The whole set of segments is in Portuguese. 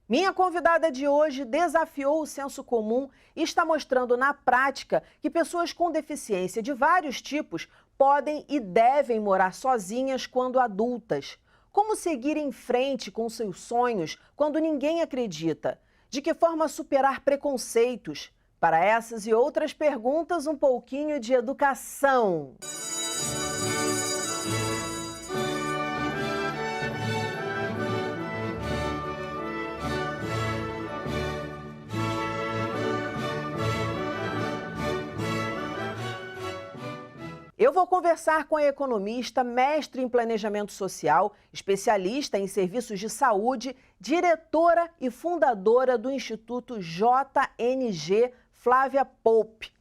Minha convidada de hoje desafiou o senso comum e está mostrando na prática que pessoas com deficiência de vários tipos podem e devem morar sozinhas quando adultas. Como seguir em frente com seus sonhos quando ninguém acredita? De que forma superar preconceitos? Para essas e outras perguntas, um pouquinho de educação. Eu vou conversar com a economista, mestre em planejamento social, especialista em serviços de saúde, diretora e fundadora do Instituto JNG, Flávia Pope.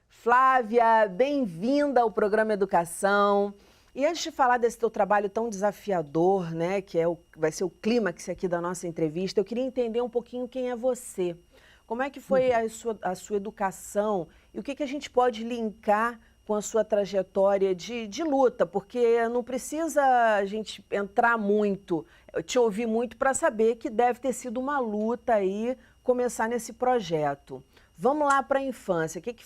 Flávia, bem-vinda ao programa Educação. E antes de falar desse teu trabalho tão desafiador, né, que vai ser o clímax aqui da nossa entrevista, eu queria entender um pouquinho quem é você. Como é que foi a sua educação e o que a gente pode linkar com a sua trajetória de luta, porque não precisa a gente entrar muito, te ouvir muito para saber que deve ter sido uma luta aí começar nesse projeto. Vamos lá para a infância. O que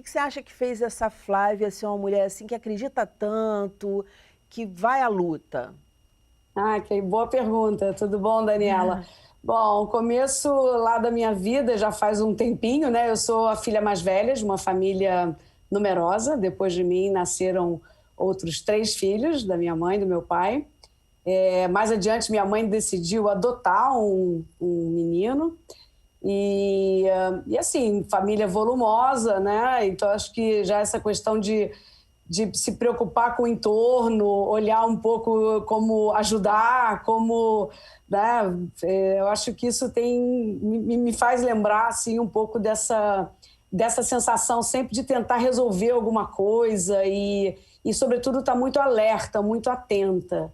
você acha que fez essa Flávia ser uma mulher assim que acredita tanto, que vai à luta? Ah, que boa pergunta. Tudo bom, Daniela? Bom, o começo lá da minha vida já faz um tempinho, né? Eu sou a filha mais velha de uma família numerosa. Depois de mim nasceram outros 3 filhos, da minha mãe e do meu pai. Mais adiante, minha mãe decidiu adotar um menino. E assim, família volumosa, né? Então, acho que já essa questão de se preocupar com o entorno, olhar um pouco como ajudar, como, né? Eu acho que isso me faz lembrar assim, um pouco dessa sensação sempre de tentar resolver alguma coisa e sobretudo, estar muito alerta, muito atenta.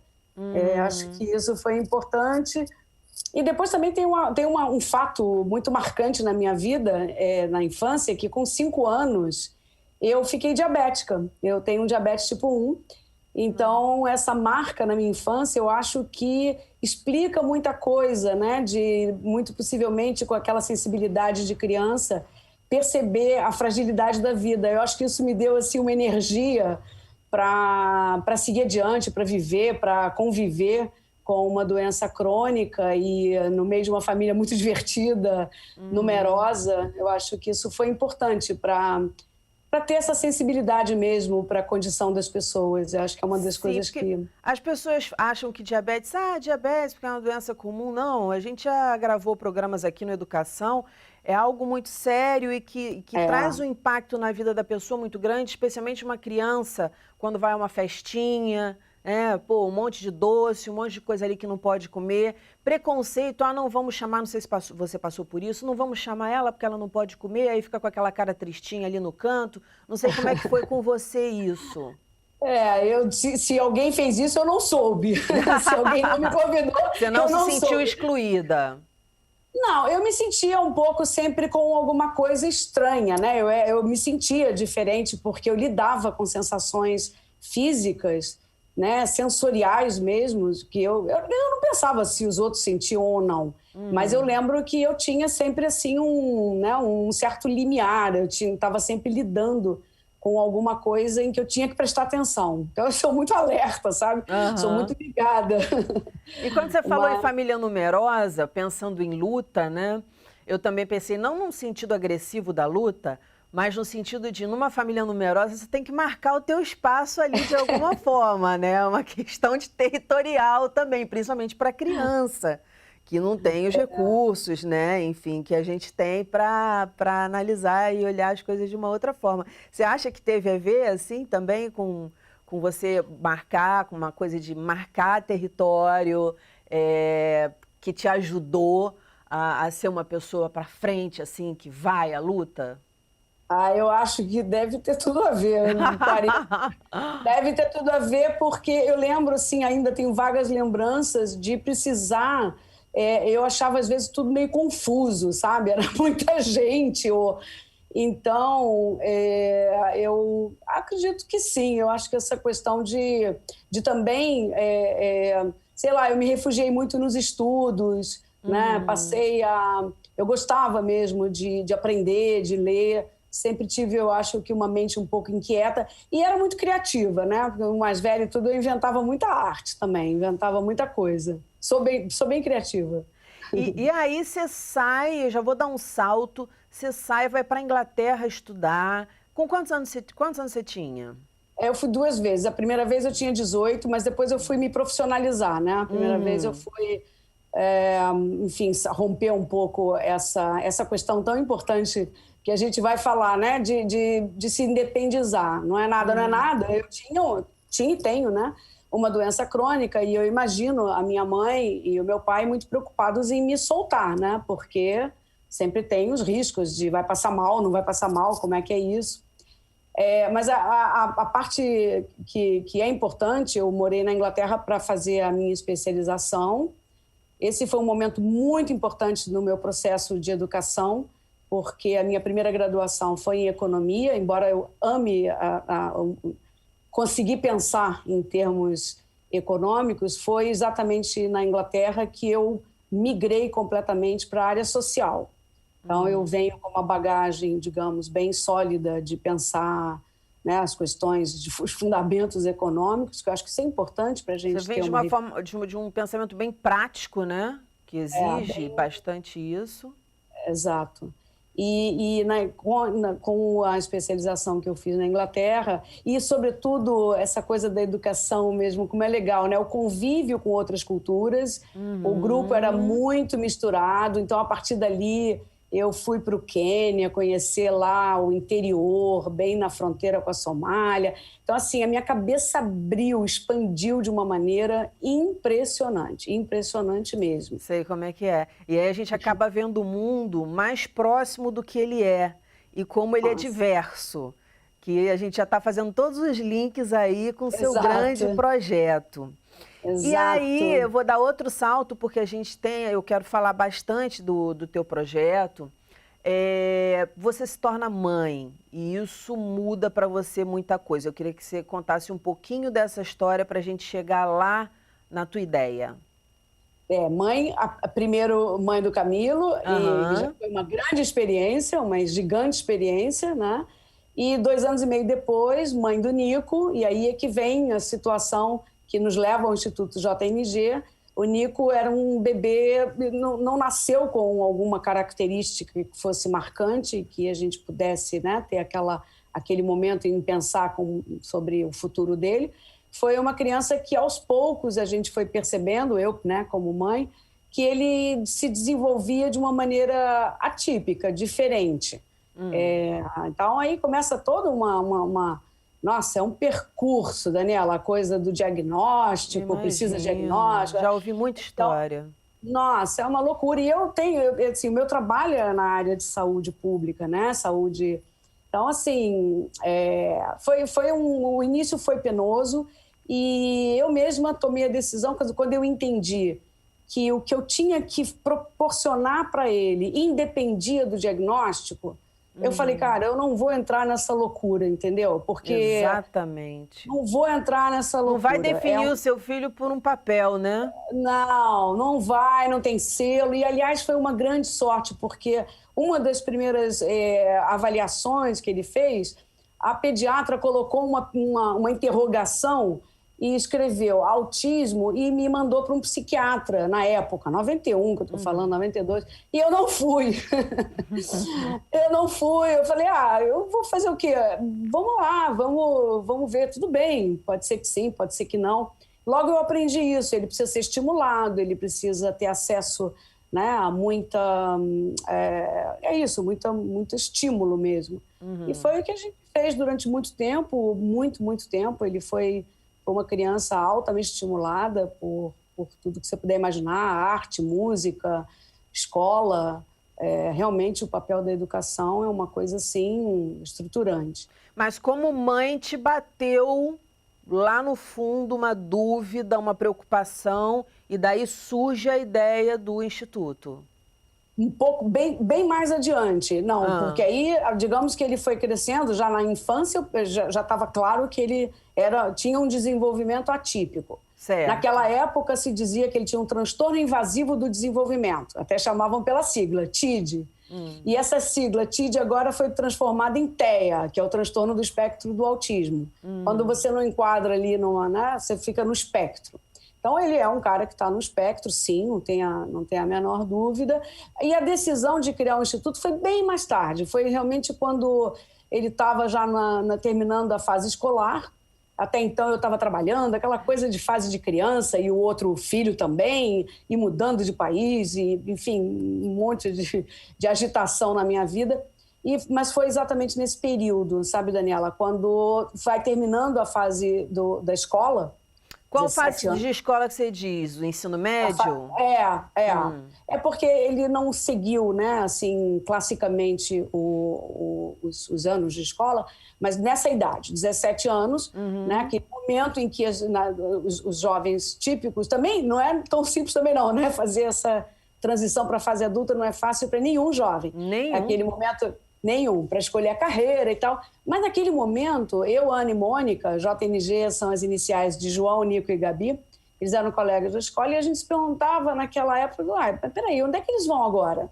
Acho que isso foi importante. E depois também tem um fato muito marcante na minha vida, na infância, que com 5 anos eu fiquei diabética. Eu tenho um diabetes tipo 1. Então, essa marca na minha infância, eu acho que explica muita coisa, né? Muito possivelmente, com aquela sensibilidade de criança, perceber a fragilidade da vida. Eu acho que isso me deu assim, uma energia para seguir adiante, para viver, para conviver com uma doença crônica e no meio de uma família muito divertida, numerosa. Eu acho que isso foi importante para ter essa sensibilidade mesmo para a condição das pessoas. Eu acho que é uma das Sim, coisas porque que... as pessoas acham que diabetes porque é uma doença comum. Não, a gente já gravou programas aqui no Educação, é algo muito sério e que traz um impacto na vida da pessoa muito grande, especialmente uma criança, quando vai a uma festinha, um monte de doce, um monte de coisa ali que não pode comer. Preconceito, não vamos chamar, não sei se você passou por isso, não vamos chamar ela porque ela não pode comer, aí fica com aquela cara tristinha ali no canto. Não sei como é que foi com você isso. Se alguém fez isso, eu não soube. Se alguém não me convidou, Você não eu se não sentiu soube. excluída? Não, eu me sentia um pouco sempre com alguma coisa estranha, né? Eu me sentia diferente porque eu lidava com sensações físicas, né? Sensoriais mesmo, que eu não pensava se os outros sentiam ou não. Mas eu lembro que eu tinha sempre assim um certo limiar, eu estava sempre lidando com alguma coisa em que eu tinha que prestar atenção. Então, eu sou muito alerta, sabe? Sou muito ligada. E quando você falou em Mas... família numerosa, pensando em luta, né? Eu também pensei, não no sentido agressivo da luta, mas no sentido de, numa família numerosa, você tem que marcar o teu espaço ali de alguma forma, né? É uma questão de territorial também, principalmente para criança, que não tem os recursos, né? Enfim, que a gente tem para analisar e olhar as coisas de uma outra forma. Você acha que teve a ver, assim, também com você marcar, com uma coisa de marcar território, que te ajudou a ser uma pessoa para frente, assim, que vai à luta? Eu acho que deve ter tudo a ver, não parei. Deve ter tudo a ver, porque eu lembro, assim, ainda tenho vagas lembranças de precisar... eu achava, às vezes, tudo meio confuso, sabe? Era muita gente. Então, eu acredito que sim. Eu acho que essa questão de também... sei lá, eu me refugiei muito nos estudos, né? Eu gostava mesmo de aprender, de ler. Sempre tive, eu acho, que uma mente um pouco inquieta e era muito criativa, né? Porque o mais velho e tudo, eu inventava muita arte também, inventava muita coisa. Sou bem criativa. E aí você sai, eu já vou dar um salto, você sai, vai para a Inglaterra estudar. Com quantos anos você tinha? Eu fui 2 vezes. A primeira vez eu tinha 18, mas depois eu fui me profissionalizar, né? A primeira vez eu fui, enfim, romper um pouco essa questão tão importante que a gente vai falar, né? De se independizar. Não é nada. Eu tinha e tenho, né? Uma doença crônica e eu imagino a minha mãe e o meu pai muito preocupados em me soltar, né? Porque sempre tem os riscos de vai passar mal, não vai passar mal, como é que é isso? Mas a parte que é importante, eu morei na Inglaterra para fazer a minha especialização. Esse foi um momento muito importante no meu processo de educação, porque a minha primeira graduação foi em economia, embora eu ame conseguir pensar em termos econômicos, foi exatamente na Inglaterra que eu migrei completamente para a área social. Então, eu venho com uma bagagem, digamos, bem sólida de pensar, né, as questões, os fundamentos econômicos, que eu acho que isso é importante para a gente ter uma... Você vem de um pensamento bem prático, né? Que exige bastante isso. Exato. Com a especialização que eu fiz na Inglaterra e, sobretudo, essa coisa da educação mesmo, como é legal, né? O convívio com outras culturas, o grupo era muito misturado, então, a partir dali, eu fui para o Quênia conhecer lá o interior, bem na fronteira com a Somália. Então, assim, a minha cabeça abriu, expandiu de uma maneira impressionante, impressionante mesmo. Sei como é que é. E aí a gente acaba vendo o mundo mais próximo do que ele é e como ele é diverso. Que a gente já está fazendo todos os links aí com o seu grande projeto. Exato. E aí, eu vou dar outro salto, porque eu quero falar bastante do teu projeto. Você se torna mãe, e isso muda para você muita coisa. Eu queria que você contasse um pouquinho dessa história para a gente chegar lá na tua ideia. Primeiro mãe do Camilo, e já foi uma grande experiência, uma gigante experiência, né? E 2 anos e meio depois, mãe do Nico, e aí é que vem a situação que nos leva ao Instituto JMG. O Nico era um bebê, não nasceu com alguma característica que fosse marcante, que a gente pudesse, né, ter aquele momento em pensar sobre o futuro dele. Foi uma criança que, aos poucos, a gente foi percebendo, eu, né, como mãe, que ele se desenvolvia de uma maneira atípica, diferente. Então, aí começa toda Nossa, é um percurso, Daniela, a coisa do diagnóstico, precisa de diagnóstico. Já ouvi muita história. Então, nossa, é uma loucura. E assim, o meu trabalho é na área de saúde pública, né? Saúde. Então, assim, o início foi penoso e eu mesma tomei a decisão, quando eu entendi que o que eu tinha que proporcionar para ele independia do diagnóstico, eu falei, cara, eu não vou entrar nessa loucura, entendeu? Porque... Exatamente. Não vou entrar nessa loucura. Não vai definir o seu filho por um papel, né? Não vai, não tem selo. E, aliás, foi uma grande sorte, porque uma das primeiras avaliações que ele fez, a pediatra colocou uma interrogação e escreveu autismo e me mandou para um psiquiatra na época, 91, que eu estou falando, 92, e eu não fui. Eu falei, eu vou fazer o quê? Vamos lá, vamos ver, tudo bem, pode ser que sim, pode ser que não. Logo eu aprendi isso, ele precisa ser estimulado, ele precisa ter acesso, né, a muito estímulo mesmo. E foi o que a gente fez durante muito tempo, muito tempo. Ele foi uma criança altamente estimulada por tudo que você puder imaginar, arte, música, escola. Realmente o papel da educação é uma coisa assim estruturante. Mas como mãe te bateu lá no fundo uma dúvida, uma preocupação, e daí surge a ideia do Instituto? um pouco, bem mais adiante. Não, porque aí, digamos que ele foi crescendo, já na infância já estava claro que ele tinha um desenvolvimento atípico. Certo. Naquela época se dizia que ele tinha um transtorno invasivo do desenvolvimento, até chamavam pela sigla, TID. E essa sigla, TID, agora foi transformada em TEA, que é o transtorno do espectro do autismo. Quando você não enquadra ali, você fica no espectro. Então, ele é um cara que está no espectro, sim, não tem a menor dúvida. E a decisão de criar um instituto foi bem mais tarde. Foi realmente quando ele estava já terminando a fase escolar. Até então, eu estava trabalhando, aquela coisa de fase de criança e o outro filho também, e mudando de país, e, enfim, um monte de agitação na minha vida. Mas foi exatamente nesse período, sabe, Daniela? Quando vai terminando a fase da escola. Qual fase de escola que você diz? O ensino médio? É porque ele não seguiu, né, assim, classicamente os anos de escola, mas nessa idade, 17 anos, né, aquele momento em que os jovens típicos, também não é tão simples também não, né, fazer essa transição para a fase adulta não é fácil para nenhum jovem. Nenhum. Aquele momento... Nenhum, para escolher a carreira e tal. Mas naquele momento, eu, Ana e Mônica, JNG são as iniciais de João, Nico e Gabi, eles eram colegas da escola e a gente se perguntava naquela época, peraí, onde é que eles vão agora?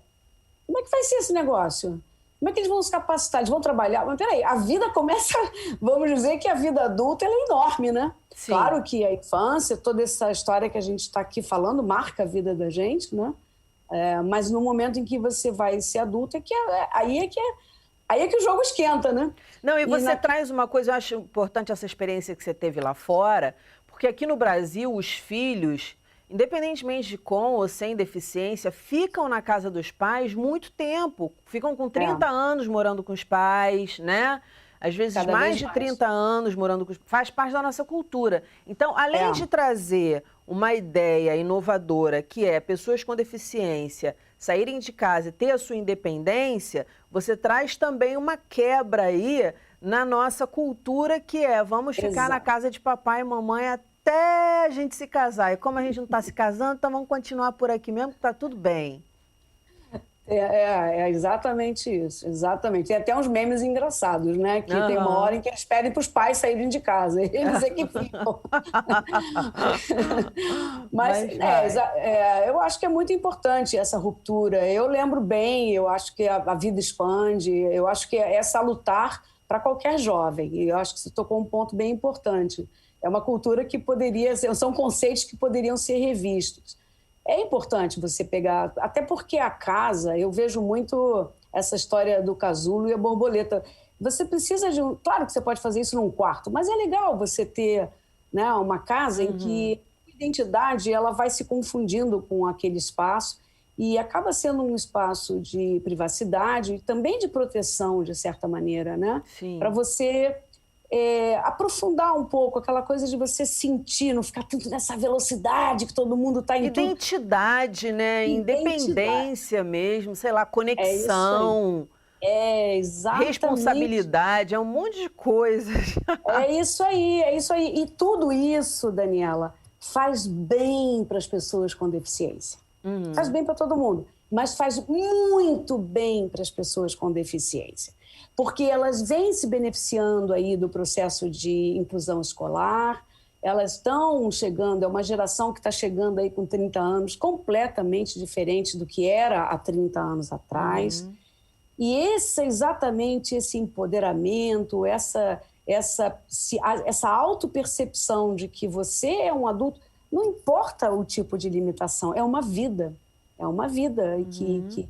Como é que vai ser esse negócio? Como é que eles vão se capacitar? Eles vão trabalhar? Mas peraí, a vida começa, vamos dizer que a vida adulta ela é enorme, né? Sim. Claro que a infância, toda essa história que a gente está aqui falando, marca a vida da gente, né? Mas no momento em que você vai ser adulto, aí é que o jogo esquenta, né? Não, e você traz uma coisa, eu acho importante essa experiência que você teve lá fora, porque aqui no Brasil os filhos, independentemente de com ou sem deficiência, ficam na casa dos pais muito tempo, ficam com 30 anos morando com os pais, né? Às vezes mais de 30 anos morando com os pais, faz parte da nossa cultura. Então, além de trazer uma ideia inovadora, que é pessoas com deficiência saírem de casa e ter a sua independência, você traz também uma quebra aí na nossa cultura, que é vamos ficar na casa de papai e mamãe até a gente se casar. E como a gente não está se casando, então vamos continuar por aqui mesmo, que está tudo bem. É exatamente isso, exatamente. Tem até uns memes engraçados, né? Que tem uma hora em que eles pedem para os pais saírem de casa, eles é que ficam. Mas eu acho que é muito importante essa ruptura. Eu lembro bem, eu acho que a vida expande, eu acho que é salutar para qualquer jovem. E eu acho que você tocou um ponto bem importante. É uma cultura que são conceitos que poderiam ser revistos. É importante você pegar, até porque a casa, eu vejo muito essa história do casulo e a borboleta. Você precisa claro que você pode fazer isso num quarto, mas é legal você ter, né, uma casa em que a identidade ela vai se confundindo com aquele espaço e acaba sendo um espaço de privacidade e também de proteção, de certa maneira, né? Para você... aprofundar um pouco aquela coisa de você sentir, não ficar tanto nessa velocidade que todo mundo está em identidade, né? Independência mesmo, sei lá, conexão. Exatamente. Responsabilidade, é um monte de coisas. É isso aí. E tudo isso, Daniela, faz bem para as pessoas com deficiência. Faz bem para todo mundo, mas faz muito bem para as pessoas com deficiência. Porque elas vêm se beneficiando aí do processo de inclusão escolar, elas estão chegando, é uma geração que está chegando aí com 30 anos, completamente diferente do que era há 30 anos atrás. E exatamente esse empoderamento, essa autopercepção de que você é um adulto, não importa o tipo de limitação, é uma vida que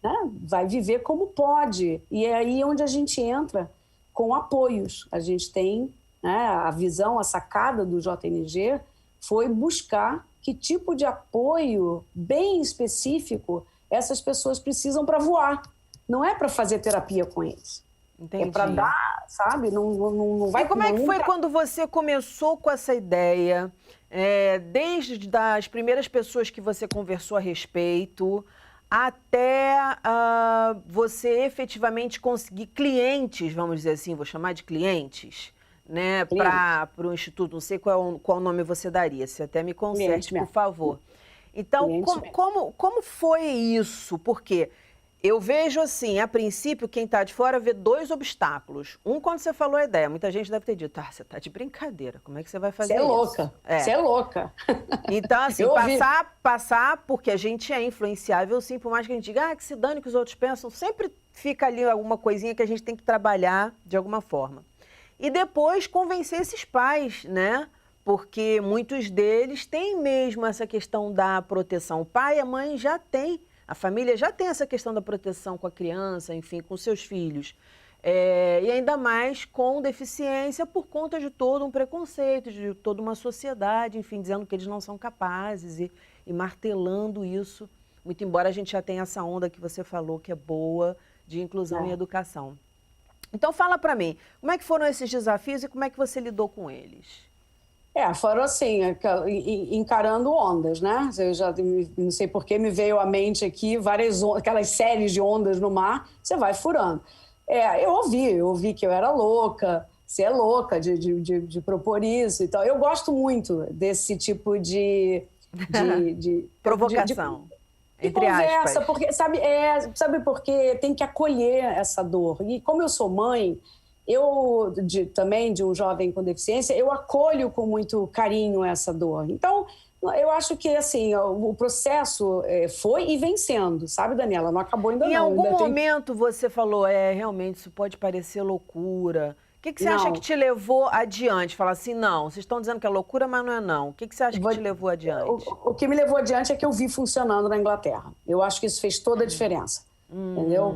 né, vai viver como pode. E é aí onde a gente entra com apoios. A gente tem, né, a visão, a sacada do JNG foi buscar que tipo de apoio bem específico essas pessoas precisam para voar. Não é para fazer terapia com eles. Entendi. É para dar, sabe? Não vai... E como é que foi quando você começou com essa ideia? Desde as primeiras pessoas que você conversou a respeito... até você efetivamente conseguir clientes, vamos dizer assim, vou chamar de clientes, né, para o Instituto, não sei qual nome você daria, você até me conserte, por favor. Então, como foi isso? Porque eu vejo assim, a princípio, quem está de fora vê dois obstáculos. Um, quando você falou a ideia, muita gente deve ter dito, você está de brincadeira, como é que você vai fazer isso? Você é louca, você é louca. Então, assim, passar, porque a gente é influenciável, sim, por mais que a gente diga, que se dane o que os outros pensam, sempre fica ali alguma coisinha que a gente tem que trabalhar de alguma forma. E depois convencer esses pais, né? Porque muitos deles têm mesmo essa questão da proteção. O pai e a mãe já têm, a família já tem essa questão da proteção com a criança, enfim, com seus filhos. E ainda mais com deficiência por conta de todo um preconceito, de toda uma sociedade, enfim, dizendo que eles não são capazes e martelando isso. Muito embora a gente já tenha essa onda que você falou, que é boa, de inclusão e educação. Então fala para mim, como é que foram esses desafios e como é que você lidou com eles? Foram assim, encarando ondas, né? Eu já não sei por que me veio à mente aqui aquelas séries de ondas no mar, você vai furando. Eu ouvi que eu era louca, você é louca de propor isso e tal. Eu gosto muito desse tipo de provocação. E conversa, porque, sabe por quê? Tem que acolher essa dor. E como eu sou mãe, também de um jovem com deficiência, eu acolho com muito carinho essa dor. Então, eu acho que assim, o processo foi e vem sendo, sabe, Daniela? Não acabou ainda não. Em algum momento você falou, realmente isso pode parecer loucura. O que você acha que te levou adiante? Falar assim, não, vocês estão dizendo que é loucura, mas não é não. O que você acha que te levou adiante? O que me levou adiante é que eu vi funcionando na Inglaterra. Eu acho que isso fez toda a diferença. Entendeu?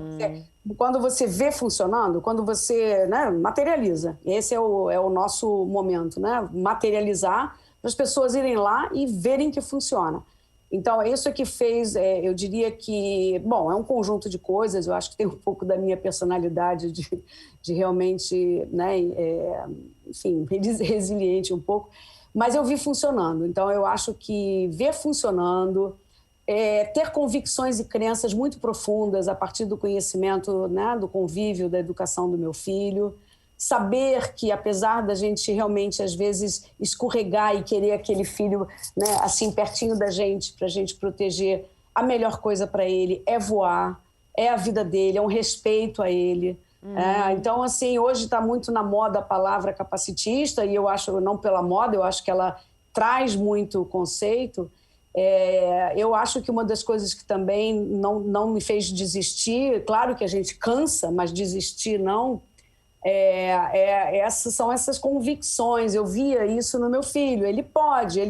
Quando você vê funcionando, quando você materializa. Esse é o nosso momento, né? Materializar para as pessoas irem lá e verem que funciona. Então, isso é que fez, eu diria que, bom, é um conjunto de coisas, eu acho que tem um pouco da minha personalidade de realmente, né, enfim, resiliente um pouco, mas eu vi funcionando. Então, eu acho que ver funcionando, ter convicções e crenças muito profundas a partir do conhecimento, né, do convívio, da educação do meu filho, saber que, apesar da gente realmente, às vezes, escorregar e querer aquele filho, né, assim, pertinho da gente, para a gente proteger, a melhor coisa para ele é voar, é a vida dele, é um respeito a ele. Então, assim, hoje está muito na moda a palavra capacitista, e eu acho, não pela moda, eu acho que ela traz muito conceito. Eu acho que uma das coisas que também não me fez desistir, claro que a gente cansa, mas desistir não, são essas convicções. Eu via isso no meu filho. Ele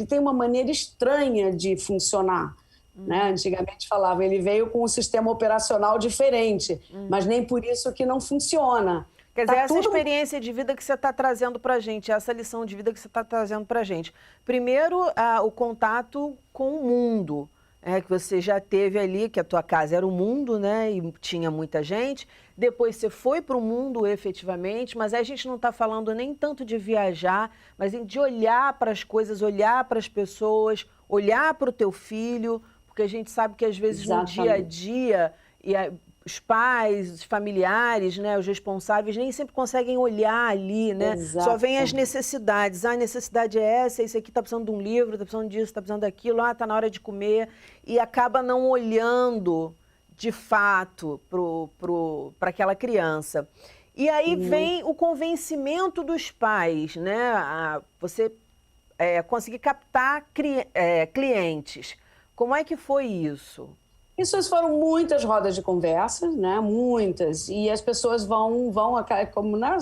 tem uma maneira estranha de funcionar. Né? Antigamente falava, ele veio com um sistema operacional diferente, mas nem por isso que não funciona. Quer dizer, essa experiência de vida que você está trazendo para a gente, essa lição de vida que você está trazendo para a gente. Primeiro, o contato com o mundo, que você já teve ali, que a tua casa era o mundo, né, e tinha muita gente. Depois você foi para o mundo efetivamente, mas aí a gente não está falando nem tanto de viajar, mas de olhar para as coisas, olhar para as pessoas, olhar para o teu filho, porque a gente sabe que às vezes no dia a dia, os pais, os familiares, né, os responsáveis, nem sempre conseguem olhar ali, né? Só vem as necessidades. A necessidade é essa, esse aqui está precisando de um livro, está precisando disso, está precisando daquilo, está na hora de comer. E acaba não olhando, de fato, para aquela criança. E aí vem o convencimento dos pais, né? Você conseguir captar clientes. Como é que foi isso? Isso foram muitas rodas de conversa, né? Muitas. E as pessoas vão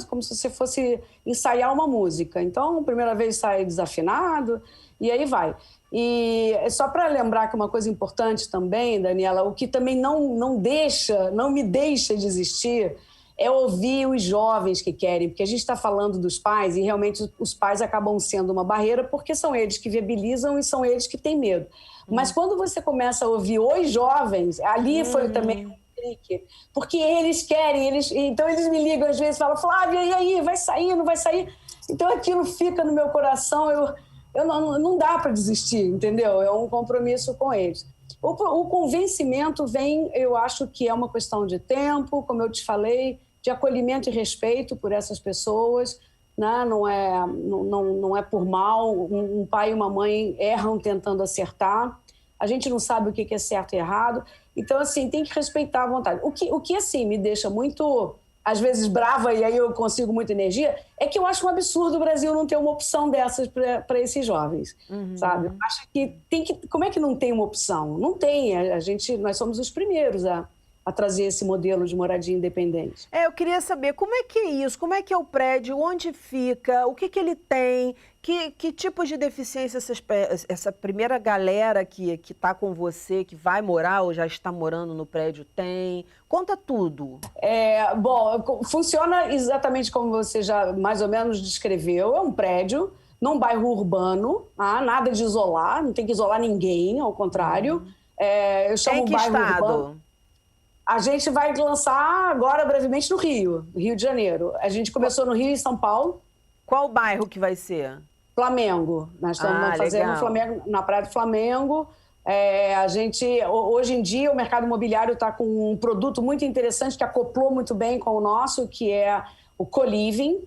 como se você fosse ensaiar uma música. Então, a primeira vez sai desafinado e aí vai. E só para lembrar que uma coisa importante também, Daniela, o que também não me deixa desistir é ouvir os jovens que querem, porque a gente está falando dos pais e realmente os pais acabam sendo uma barreira porque são eles que viabilizam e são eles que têm medo. Mas quando você começa a ouvir os jovens, ali foi também um clique, porque eles querem, então eles me ligam às vezes e falam, Flávia, e aí, vai sair, não vai sair? Então aquilo fica no meu coração, não dá para desistir, entendeu? É um compromisso com eles. O convencimento vem, eu acho que é uma questão de tempo, como eu te falei, de acolhimento e respeito por essas pessoas, né? Não é por mal, um pai e uma mãe erram tentando acertar. a gente não sabe o que é certo e errado. Então, assim, tem que respeitar a vontade. O que assim, me deixa muito, às vezes, brava, e aí eu consigo muita energia, é que eu acho um absurdo o Brasil não ter uma opção dessas para esses jovens, sabe? Eu acho que tem que... Como é que não tem uma opção? Não tem. Nós somos os primeiros a trazer esse modelo de moradia independente. Eu queria saber como é que é isso, como é que é o prédio, onde fica, o que ele tem, que tipos de deficiência essa primeira galera que está com você, que vai morar ou já está morando no prédio tem? Conta tudo. Bom, funciona exatamente como você já mais ou menos descreveu. É um prédio num bairro urbano, nada de isolar, não tem que isolar ninguém, ao contrário. Eu chamo em que bairro estado? Urbano. A gente vai lançar agora, brevemente, no Rio de Janeiro. A gente começou no Rio e em São Paulo. Qual bairro que vai ser? Flamengo. Nós estamos fazendo Flamengo, na Praia do Flamengo. Hoje em dia, o mercado imobiliário está com um produto muito interessante que acoplou muito bem com o nosso, que é o co-living.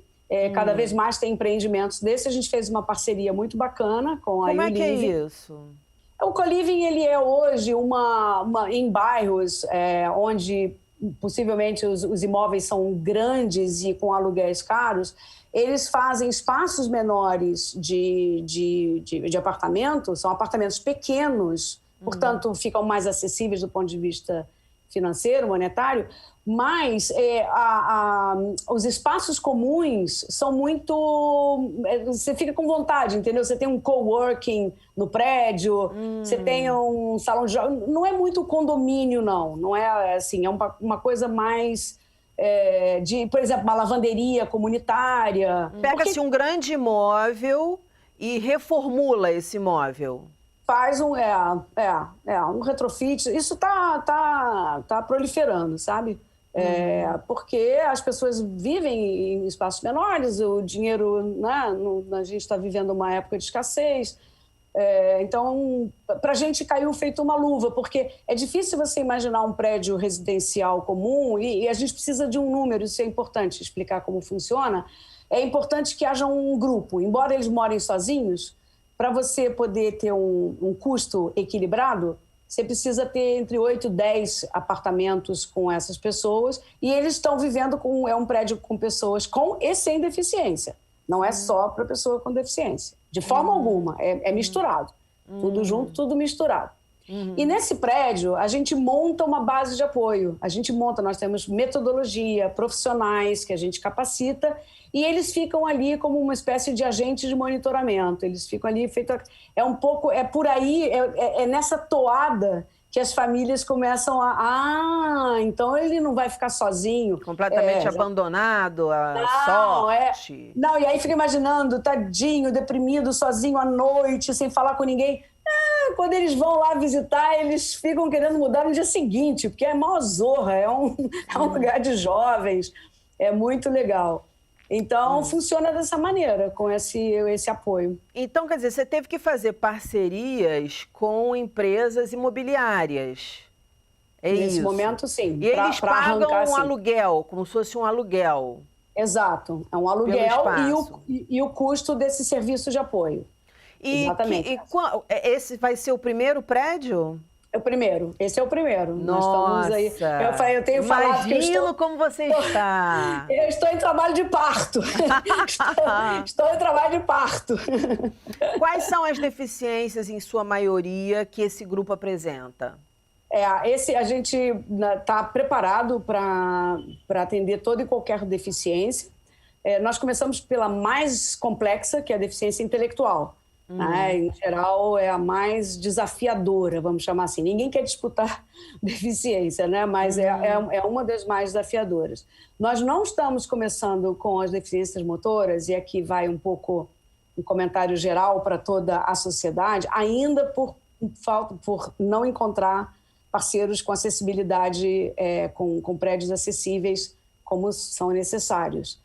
Cada vez mais tem empreendimentos desse. A gente fez uma parceria muito bacana com a Como é que é isso? O co-living, ele é hoje em bairros onde possivelmente os imóveis são grandes e com aluguéis caros, eles fazem espaços menores de apartamento, são apartamentos pequenos, portanto ficam mais acessíveis do ponto de vista financeiro, monetário, mas os espaços comuns são muito... Você fica com vontade, entendeu? Você tem um coworking no prédio, você tem um salão de jogos. Não é muito condomínio, não. Não é assim, é uma coisa mais... por exemplo, uma lavanderia comunitária. Pega-se um grande imóvel e reformula esse imóvel. Faz um retrofit. Isso tá proliferando, sabe? Porque as pessoas vivem em espaços menores, o dinheiro, né? A gente está vivendo uma época de escassez. Então, para a gente caiu feito uma luva, porque é difícil você imaginar um prédio residencial comum e a gente precisa de um número, isso é importante explicar como funciona. É importante que haja um grupo, embora eles morem sozinhos, para você poder ter um custo equilibrado, você precisa ter entre 8 e 10 apartamentos com essas pessoas e eles estão vivendo um prédio com pessoas com e sem deficiência. Não é só para pessoa com deficiência. De forma alguma, é misturado. Tudo junto, tudo misturado. E nesse prédio, a gente monta uma base de apoio. Nós temos metodologia, profissionais que a gente capacita e eles ficam ali como uma espécie de agente de monitoramento. Eles ficam ali, por aí, nessa toada que as famílias começam então ele não vai ficar sozinho. Completamente abandonado, sorte. Não, e aí fica imaginando, tadinho, deprimido, sozinho à noite, sem falar com ninguém. Quando eles vão lá visitar, eles ficam querendo mudar no dia seguinte, porque é mó zorra, é um lugar de jovens, é muito legal. Então, funciona dessa maneira, com esse apoio. Então, quer dizer, você teve que fazer parcerias com empresas imobiliárias. Nesse momento, sim. E eles pagam um aluguel, como se fosse um aluguel. Exato. É um aluguel e o custo desse serviço de apoio. Exatamente. Esse vai ser o primeiro prédio? É o primeiro. Esse é o primeiro. Nossa! Nós estamos aí. Eu tenho falado que como você está. Eu estou em trabalho de parto. estou em trabalho de parto. Quais são as deficiências, em sua maioria, que esse grupo apresenta? A gente está preparado para atender toda e qualquer deficiência. Nós começamos pela mais complexa, que é a deficiência intelectual. Em geral, é a mais desafiadora, vamos chamar assim. Ninguém quer disputar deficiência, né? Mas é uma das mais desafiadoras. Nós não estamos começando com as deficiências motoras, e aqui vai um pouco um comentário geral para toda a sociedade, ainda por não encontrar parceiros com acessibilidade, com prédios acessíveis, como são necessários.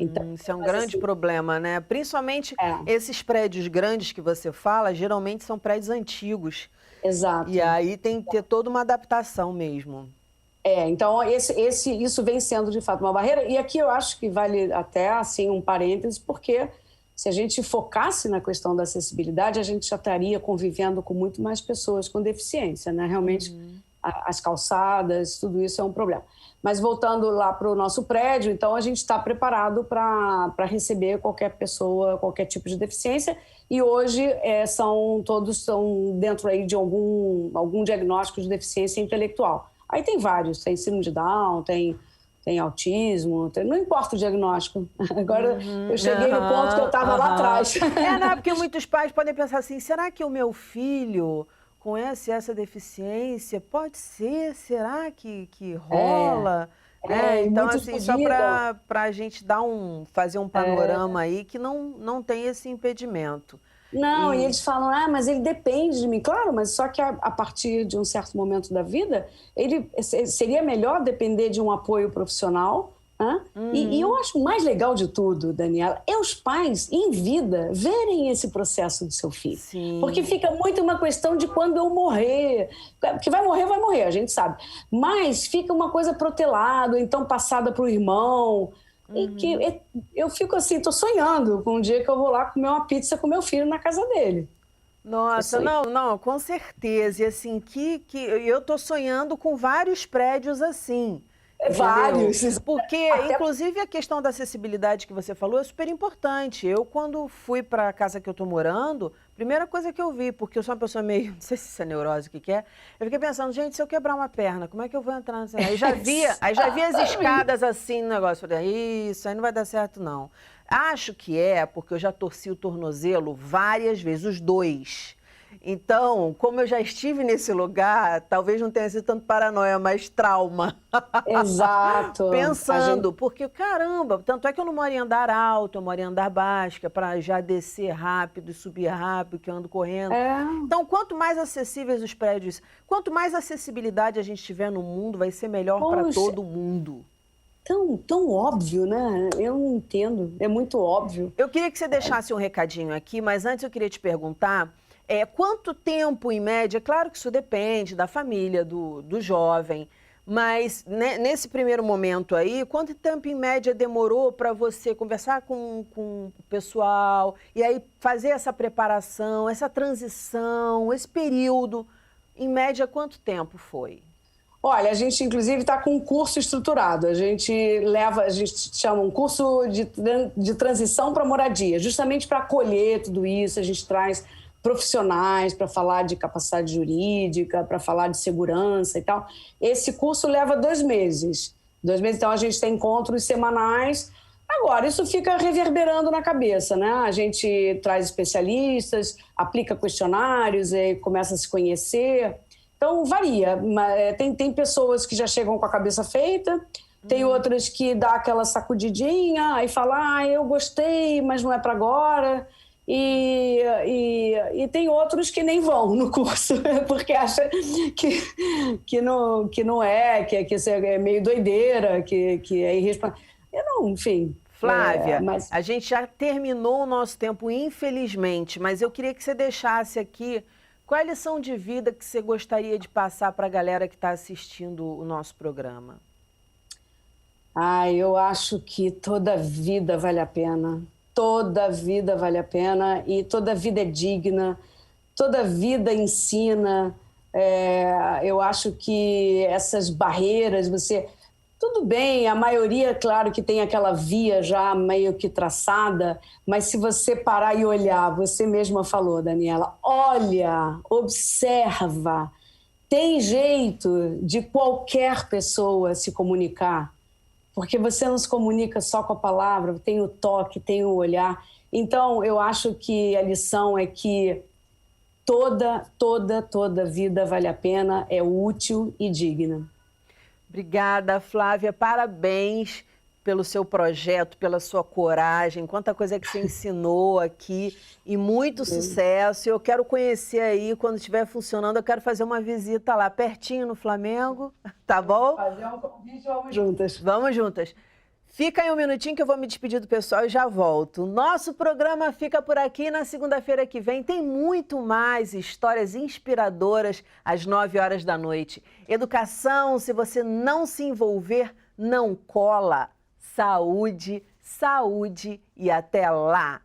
Então, isso é um grande problema, né? Principalmente esses prédios grandes que você fala, geralmente são prédios antigos. Exato. E aí tem que ter toda uma adaptação mesmo. Então isso vem sendo, de fato, uma barreira. E aqui eu acho que vale até, assim, um parêntese, porque Se a gente focasse na questão da acessibilidade, a gente já estaria convivendo com muito mais pessoas com deficiência, né? Realmente, as calçadas, tudo isso é um problema. Mas voltando lá para o nosso prédio, então a gente está preparado para receber qualquer pessoa, qualquer tipo de deficiência. E hoje todos estão dentro aí de algum diagnóstico de deficiência intelectual. Aí tem vários, tem síndrome de Down, tem autismo, não importa o diagnóstico. Agora eu cheguei no ponto que eu estava lá atrás. Não, porque muitos pais podem pensar assim, será que o meu filho com essa deficiência pode ser? Será que rola? Então, assim, só para a gente fazer um panorama aí que não tem esse impedimento. Não, e eles falam, mas ele depende de mim. Claro, mas só que a partir de um certo momento da vida, seria melhor depender de um apoio profissional. E eu acho mais legal de tudo, Daniela, é os pais, em vida, verem esse processo do seu filho. Sim. Porque fica muito uma questão de quando eu morrer. Que vai morrer, a gente sabe. Mas fica uma coisa protelada, então passada para o irmão. E que eu fico assim, tô sonhando com um dia que eu vou lá comer uma pizza com meu filho na casa dele. Nossa, não, com certeza. E assim, que eu tô sonhando com vários prédios assim. Vários. Porque, inclusive, a questão da acessibilidade que você falou é super importante. Eu, quando fui para a casa que eu tô morando, primeira coisa que eu vi, porque eu sou uma pessoa meio, não sei se isso é neurose, o que é, eu fiquei pensando, gente, se eu quebrar uma perna, como é que eu vou entrar nessa... Aí já via as escadas assim no negócio. Falei, isso aí não vai dar certo, não. Acho que porque eu já torci o tornozelo várias vezes, os dois. Então, como eu já estive nesse lugar, talvez não tenha sido tanto paranoia, mas trauma. Exato. Pensando, porque caramba, tanto é que eu não moro em andar alto, eu moro em andar baixo, que é para já descer rápido e subir rápido, que eu ando correndo. Então, quanto mais acessíveis os prédios, quanto mais acessibilidade a gente tiver no mundo, vai ser melhor para todo mundo. Tão óbvio, né? Eu não entendo, é muito óbvio. Eu queria que você deixasse um recadinho aqui, mas antes eu queria te perguntar... quanto tempo, em média, claro que isso depende da família, do jovem, mas nesse primeiro momento aí, quanto tempo, em média, demorou para você conversar com o pessoal e aí fazer essa preparação, essa transição, esse período? Em média, quanto tempo foi? Olha, a gente, inclusive, está com um curso estruturado. A gente chama um curso de transição para moradia, justamente para acolher tudo isso. A gente traz profissionais para falar de capacidade jurídica, para falar de segurança e tal. Esse curso leva 2 meses. 2 meses, então a gente tem encontros semanais. Agora, isso fica reverberando na cabeça, né? A gente traz especialistas, aplica questionários, começa a se conhecer. Então, varia. Tem pessoas que já chegam com a cabeça feita, tem outras que dá aquela sacudidinha, aí fala, eu gostei, mas não é para agora. E tem outros que nem vão no curso, porque acham que não é, que é meio doideira, que é irresponsável. Enfim. Flávia, a gente já terminou o nosso tempo, infelizmente, mas eu queria que você deixasse aqui qual é a lição de vida que você gostaria de passar para a galera que está assistindo o nosso programa. Eu acho que toda vida vale a pena. Toda vida vale a pena e toda vida é digna, toda vida ensina. Eu acho que essas barreiras, tudo bem, a maioria, claro, que tem aquela via já meio que traçada, mas se você parar e olhar, você mesma falou, Daniela, olha, observa, tem jeito de qualquer pessoa se comunicar. Porque você não se comunica só com a palavra, tem o toque, tem o olhar. Então, eu acho que a lição é que toda vida vale a pena, é útil e digna. Obrigada, Flávia. Parabéns pelo seu projeto, pela sua coragem, quanta coisa que você ensinou aqui e muito sucesso. Eu quero conhecer aí, quando estiver funcionando, eu quero fazer uma visita lá, pertinho no Flamengo, tá bom? Fazer um convite, vamos juntas. Vamos juntas. Fica aí um minutinho que eu vou me despedir do pessoal e já volto. Nosso programa fica por aqui. Na segunda-feira que vem tem muito mais histórias inspiradoras às 9 horas da noite. Educação, se você não se envolver, não cola. Saúde, saúde e até lá!